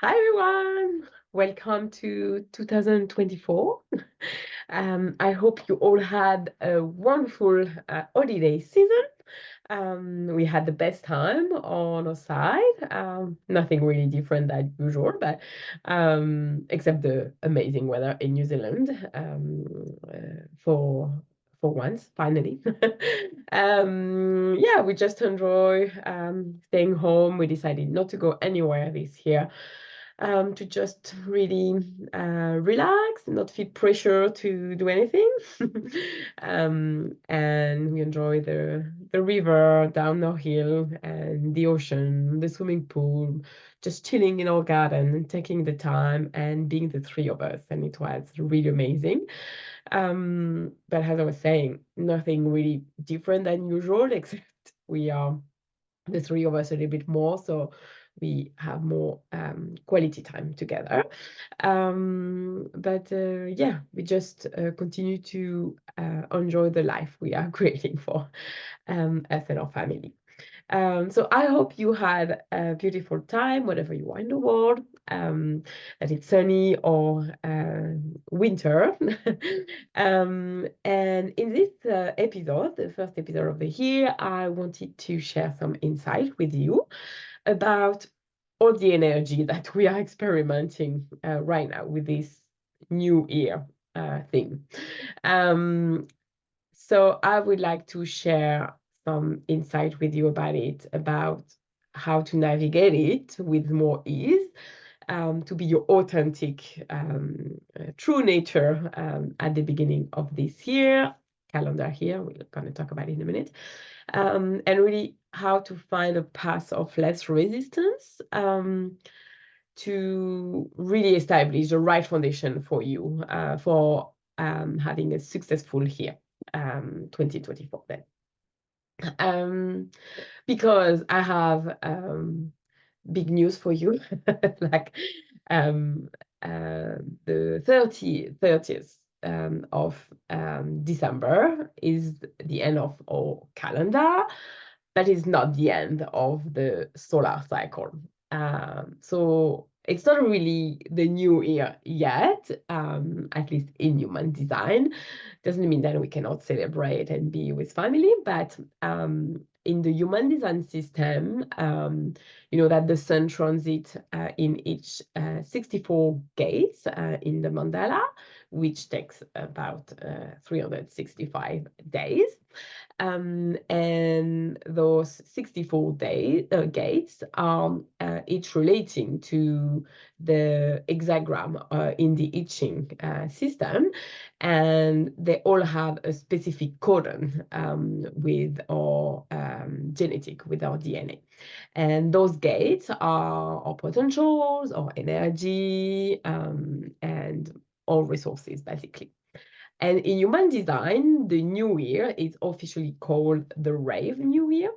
Hi everyone, welcome to 2024. I hope you all had a wonderful holiday season. We had the best time on our side. Nothing really different than usual, but except the amazing weather in New Zealand for once, finally. Yeah, we just enjoy staying home. We decided not to go anywhere this year, to just really relax, not feel pressure to do anything. And we enjoy the river down our hill and the ocean, the swimming pool, just chilling in our garden and taking the time and being the three of us. And it was really amazing. But as I was saying, nothing really different than usual, except we are the three of us a little bit more, so we have more quality time together. But yeah, we just continue to enjoy the life we are creating for us and our family. So I hope you had a beautiful time, wherever you are in the world, that it's sunny or winter. And in this episode, the first episode of the year, I wanted to share some insight with you about all the energy that we are experimenting right now with this new year thing. Um, so I would like to share some insight with you about it, about how to navigate it with more ease, to be your authentic, true nature at the beginning of this year, calendar here. We're going to talk about it in a minute. And really how to find a path of less resistance, to really establish the right foundation for you for having a successful year, 2024 then. Because I have big news for you. Like um, the 30th of December is the end of our calendar. That is not the end of the solar cycle. So it's not really the new year yet, at least in human design. Doesn't mean that we cannot celebrate and be with family, but in the human design system, you know that the sun transits in each 64 gates in the mandala, which takes about 365 days. And those 64 gates are each relating to the hexagram in the I Ching system, and they all have a specific codon with our genetic, with our DNA. And those gates are our potentials, our energy, and all resources, basically. And in human design, the new year is officially called the Rave New Year,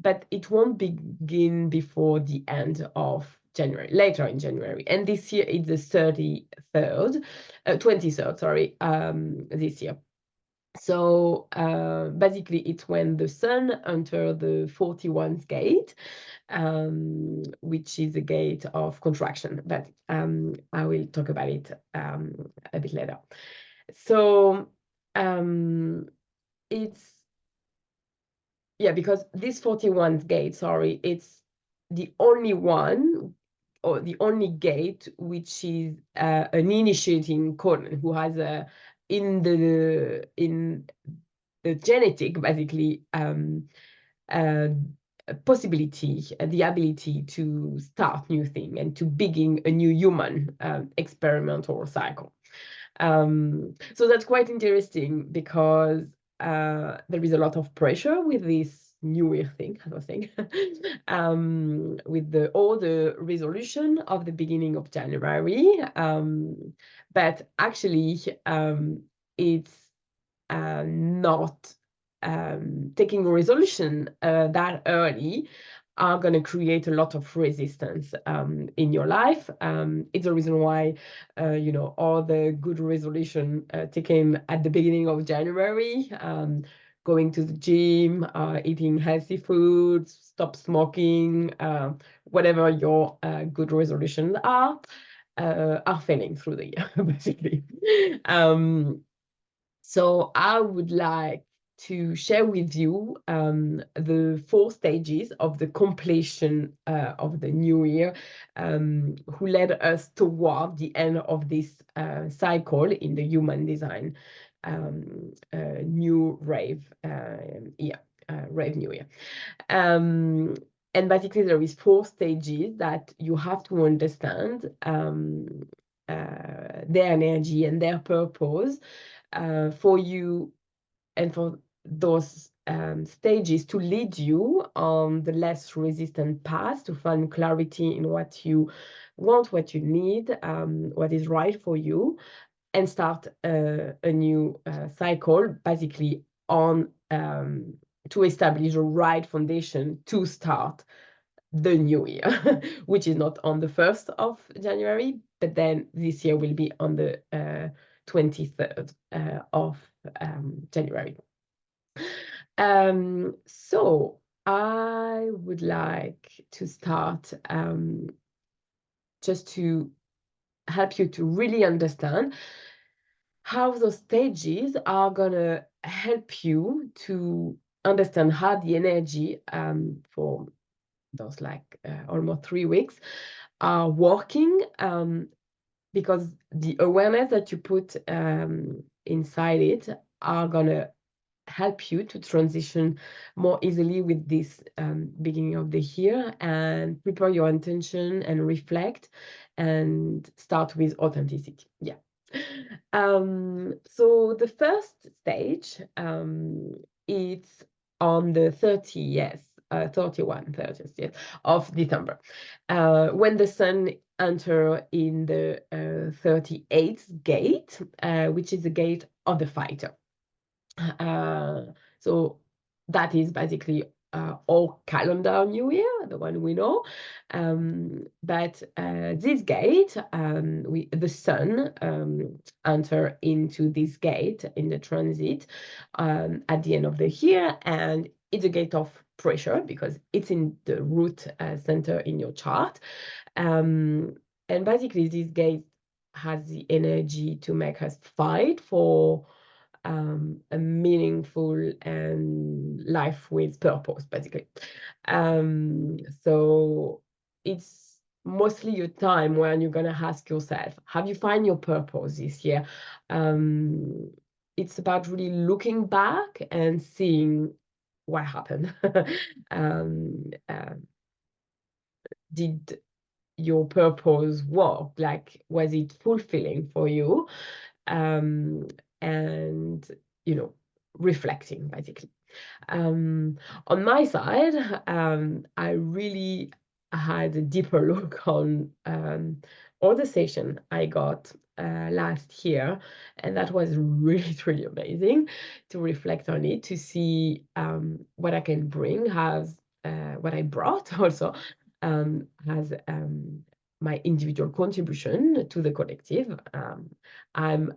but it won't begin before the end of January, later in January. And this year it's the 23rd, sorry, this year. So basically, it's when the sun enters the 41st gate, which is a gate of contraction. But I will talk about it a bit later. So it's, yeah, because this 41st gate, sorry, it's the only one, or the only gate which is an initiating codon, who has a in the genetic, basically, uh, possibility, the ability to start new thing and to begin a new human experimental cycle. So that's quite interesting, because there is a lot of pressure with this new year thing, as I was saying, with all the resolution of the beginning of January. But actually, it's not taking a resolution that early are going to create a lot of resistance in your life. It's the reason why, you know, all the good resolution taken at the beginning of January going to the gym, eating healthy foods, stop smoking, whatever your good resolutions are failing through the year, basically. So I would like to share with you the 4 stages of the completion of the new year, who led us toward the end of this cycle in the human design new Rave year, Rave New Year. And basically, there is 4 stages that you have to understand their energy and their purpose for you, and for those stages to lead you on the less resistant path to find clarity in what you want, what you need, what is right for you, and start a new cycle, basically on to establish a right foundation to start the new year, which is not on the 1st of January, but then this year will be on the 23rd of January. So I would like to start just to help you to really understand how those stages are gonna help you to understand how the energy for those almost 3 weeks are working, because the awareness that you put inside it are gonna help you to transition more easily with this beginning of the year, and prepare your intention and reflect and start with authenticity. Yeah. So the first stage, it's on the 30th, 30th, yes, of December, when the sun enter in the 38th gate, which is the gate of the fighter. So that is basically our calendar new year, the one we know. But this gate, the sun enter into this gate in the transit at the end of the year, and it's a gate of pressure because it's in the root center in your chart. And basically, this gate has the energy to make us fight for a meaningful and life with purpose, basically. So it's mostly your time when you're gonna ask yourself, have you found your purpose this year? It's about really looking back and seeing what happened. Did your purpose work? Like, was it fulfilling for you? And reflecting, basically. On my side, I really had a deeper look on all the session I got last year, and that was really, really amazing to reflect on it, to see what I can bring, what I brought also as my individual contribution to the collective. I'm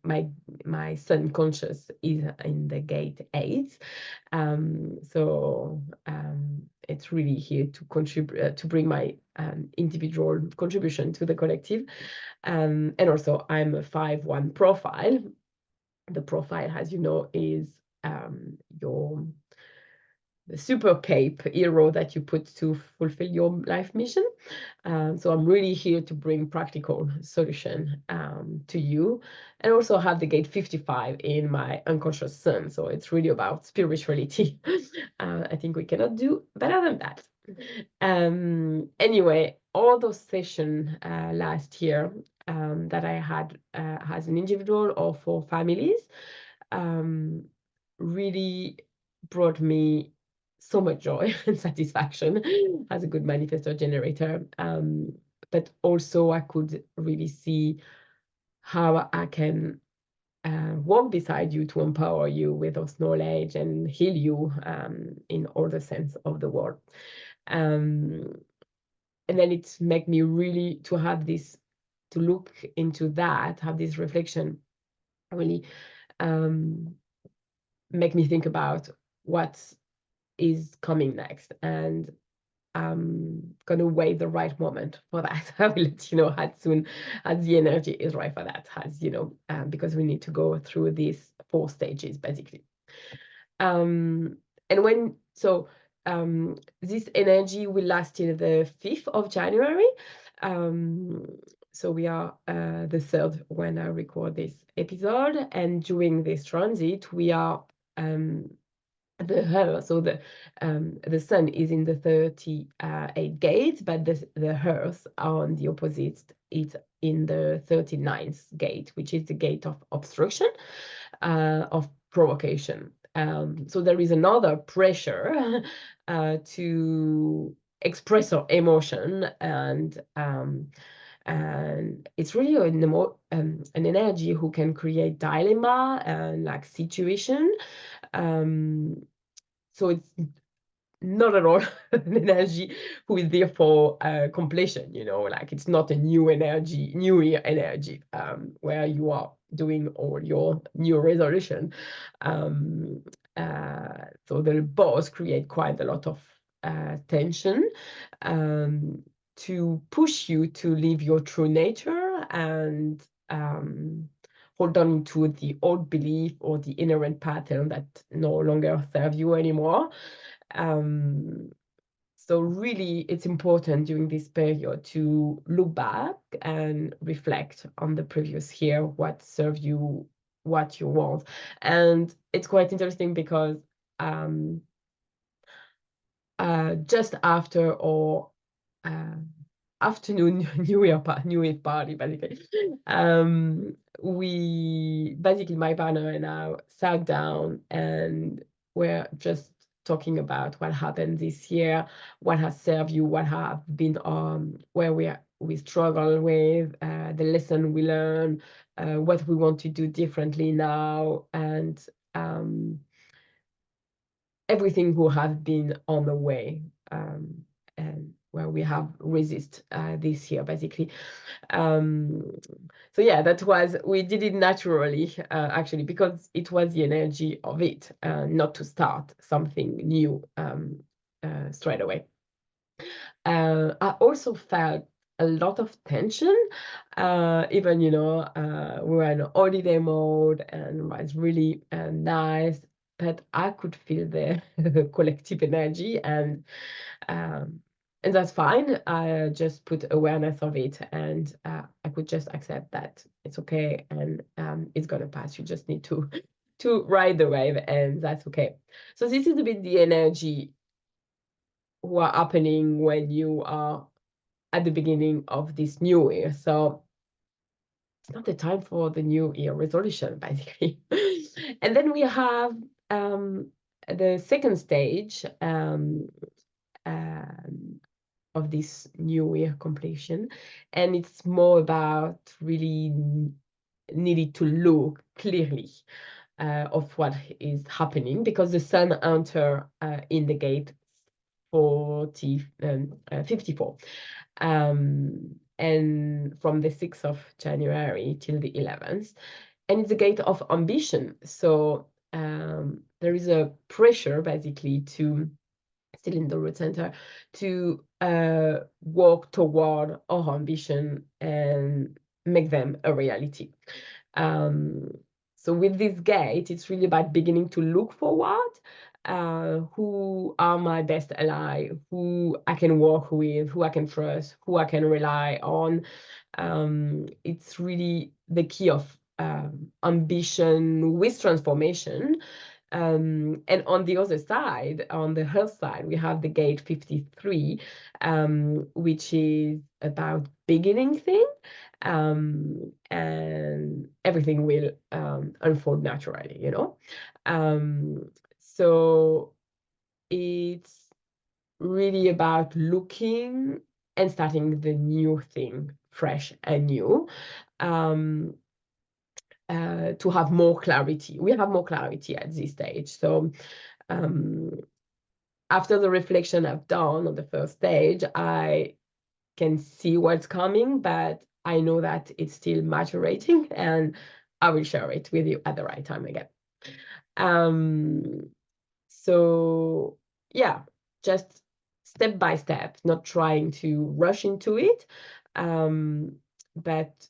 my sun conscious is in the gate 8, so it's really here to contribute, to bring my individual contribution to the collective, and also I'm a 5-1 profile. The profile, as you know, is the super cape hero that you put to fulfill your life mission. So I'm really here to bring practical solution to you, and also have the gate 55 in my unconscious sun. So it's really about spirituality. I think we cannot do better than that. Anyway, all those sessions last year that I had as an individual or for families really brought me so much joy and satisfaction as a good manifestor generator. But also I could really see how I can walk beside you to empower you with those knowledge and heal you in all the sense of the word. And then it made me really to have this, to look into that, have this reflection, really make me think about what is coming next, and I'm gonna wait the right moment for that. I will let you know as soon as the energy is right for that, as you know, because we need to go through these 4 stages basically. And when this energy will last till the 5th of January. So we are the 3rd when I record this episode, and during this transit we are the Earth, so the sun is in the 38th gate, but the Earth on the opposite, it's in the 39th gate, which is the gate of obstruction, of provocation. So there is another pressure to express our emotion, and it's really an energy who can create dilemma and like situation. So it's not at all an energy who is there for completion, you know, like it's not a new energy, new year energy, where you are doing all your new resolution. So the both create quite a lot of tension, to push you to live your true nature and hold on to the old belief or the inherent pattern that no longer serve you anymore. So really, it's important during this period to look back and reflect on the previous year, what served you, what you want. And it's quite interesting because just after our afternoon New Year party, basically, we basically, my partner and I sat down and we're just talking about what happened this year, what has served you, what have been where we struggle with, the lesson we learn, what we want to do differently now, and everything who has been on the way, and where we have resist this year, basically. So yeah, we did it naturally, actually, because it was the energy of it, not to start something new straight away. I also felt a lot of tension, even, you know, we were in holiday mode and it was really nice, but I could feel the collective energy, and that's fine. I just put awareness of it, and I could just accept that it's okay, and it's gonna pass. You just need to ride the wave, and that's okay. So this is a bit the energy who are happening when you are at the beginning of this new year. So it's not the time for the new year resolution, basically. And then we have the second stage of this new year completion, and it's more about really needed to look clearly of what is happening, because the sun enter in the gate 54, and from the 6th of January till the 11th, and it's a gate of ambition. So there is a pressure basically to, still in the root center, to work toward our ambition and make them a reality. So with this gate, it's really about beginning to look forward. Who are my best ally, who I can work with, who I can trust, who I can rely on. It's really the key of ambition with transformation. And on the other side, on the health side, we have the gate 53, which is about beginning things, and everything will unfold naturally, you know. So it's really about looking and starting the new thing fresh and new, to have more clarity. We have more clarity at this stage. So after the reflection I've done on the first stage, I can see what's coming, but I know that it's still maturating, and I will share it with you at the right time again. So yeah, just step by step, not trying to rush into it, but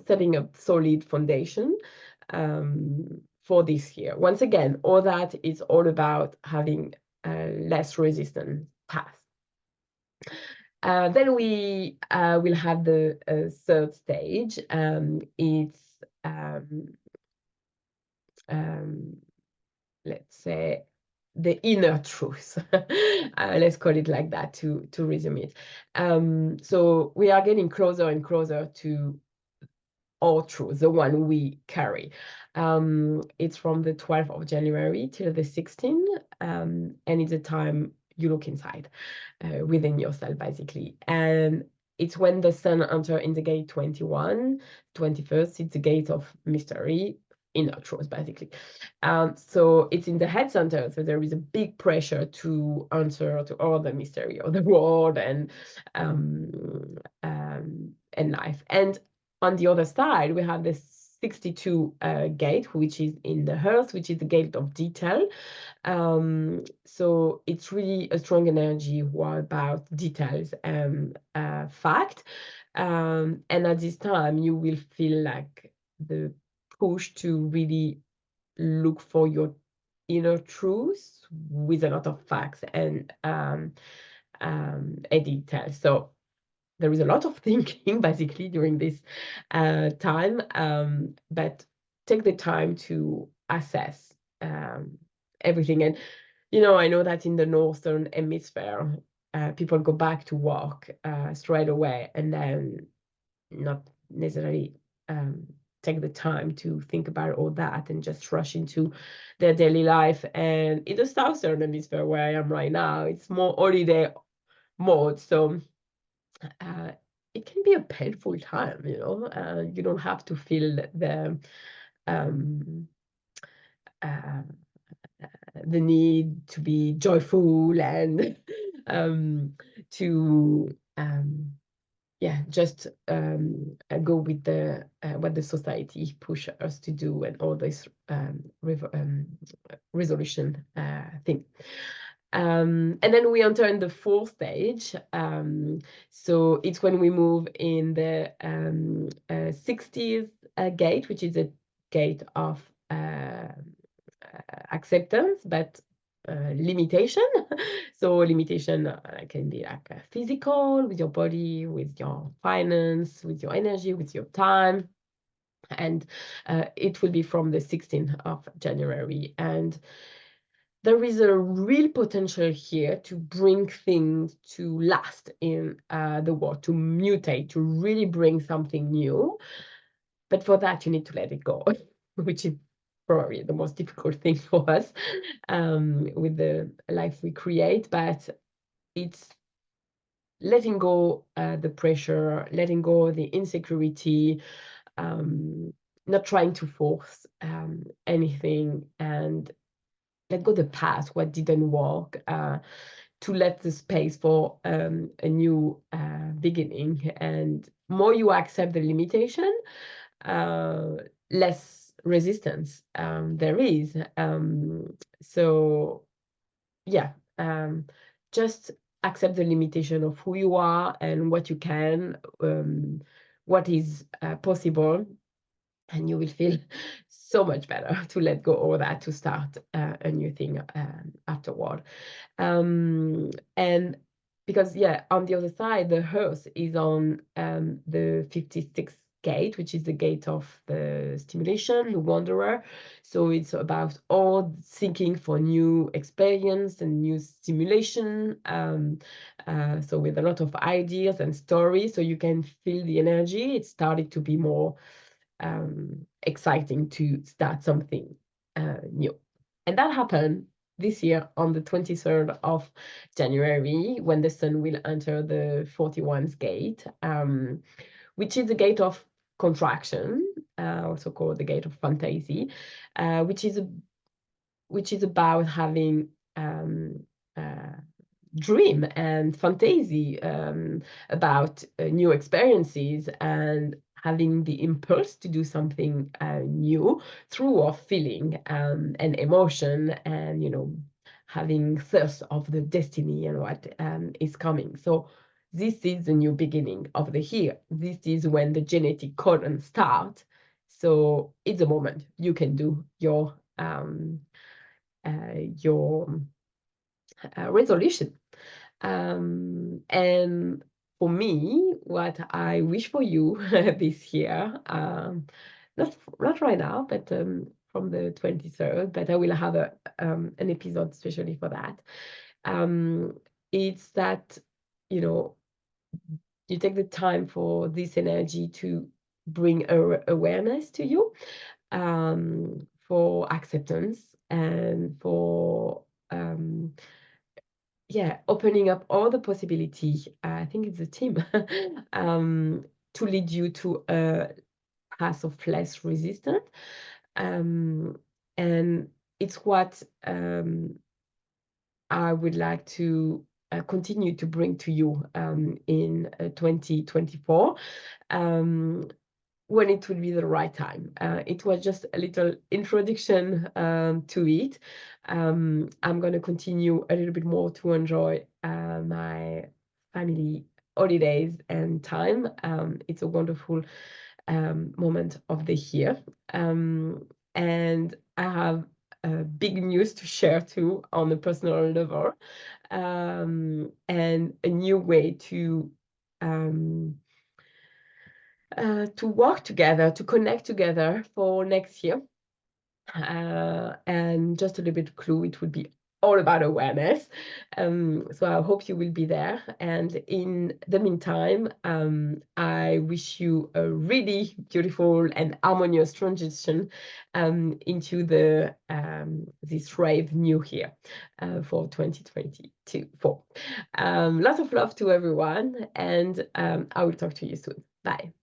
setting a solid foundation for this year. Once again, all that is all about having a less resistant path. Then we will have the third stage. It's let's say the inner truth. Let's call it like that to resume it. So we are getting closer and closer to our truth, the one we carry. It's from the 12th of January till the 16th, and it's a time you look inside within yourself, basically. And it's when the sun enters in the gate 21, 21st, it's the gate of mystery, inner truth, basically. So it's in the head center, so there is a big pressure to answer to all the mystery of the world and life. And on the other side, we have the 62 gate, which is in the earth, which is the gate of detail. So it's really a strong energy about details and fact. And at this time, you will feel like the push to really look for your inner truth with a lot of facts and details. So there is a lot of thinking basically during this time, but take the time to assess everything. And I know that in the northern hemisphere, people go back to work straight away and then not necessarily take the time to think about all that and just rush into their daily life. And in the southern hemisphere where I am right now, it's more holiday mode. So it can be a painful time, you don't have to feel um, uh, the need to be joyful and to just go with the what the society push us to do and all this resolution thing. And then we enter in the fourth stage. So it's when we move in the 60th gate, which is a gate of acceptance, but limitation. So limitation can be like physical, with your body, with your finance, with your energy, with your time. And it will be from the 16th of January. And there is a real potential here to bring things to last in the world, to mutate, to really bring something new. But for that, you need to let it go, which is probably the most difficult thing for us with the life we create. But it's letting go the pressure, letting go the insecurity, not trying to force anything, and let go the past, what didn't work, to let the space for a new beginning. And more you accept the limitation, less resistance there is. So yeah, just accept the limitation of who you are and what you can, what is possible, and you will feel so much better to let go all that, to start a new thing afterward. And because on the other side, the earth is on the 56th gate, which is the gate of the stimulation, the wanderer. So it's about all seeking for new experience and new stimulation. So with a lot of ideas and stories, so you can feel the energy. It started to be more exciting to start something new. And that happened this year on the 23rd of January, when the sun will enter the 41st gate, which is the gate of contraction, also called the gate of fantasy, which is about having dream and fantasy about new experiences and having the impulse to do something new through our feeling and emotion, and having thirst of the destiny and what is coming. So this is the new beginning of the year. This is when the genetic codon starts. So it's a moment you can do your resolution. And for me, what I wish for you this year, not right now, but from the 23rd, but I will have an episode especially for that. It's that, you take the time for this energy to bring awareness to you, for acceptance, and for opening up all the possibility. I think it's a team to lead you to a path of less resistance. And it's what I would like to continue to bring to you in 2024. When it will be the right time. It was just a little introduction to it. I'm going to continue a little bit more to enjoy my family holidays and time. It's a wonderful moment of the year. And I have big news to share too on a personal level, and a new way to work together, to connect together for next year. And just a little bit of clue, it would be all about awareness. So I hope you will be there. And in the meantime, I wish you a really beautiful and harmonious transition into this Rave New Year for 2024. Lots of love to everyone, and I will talk to you soon. Bye.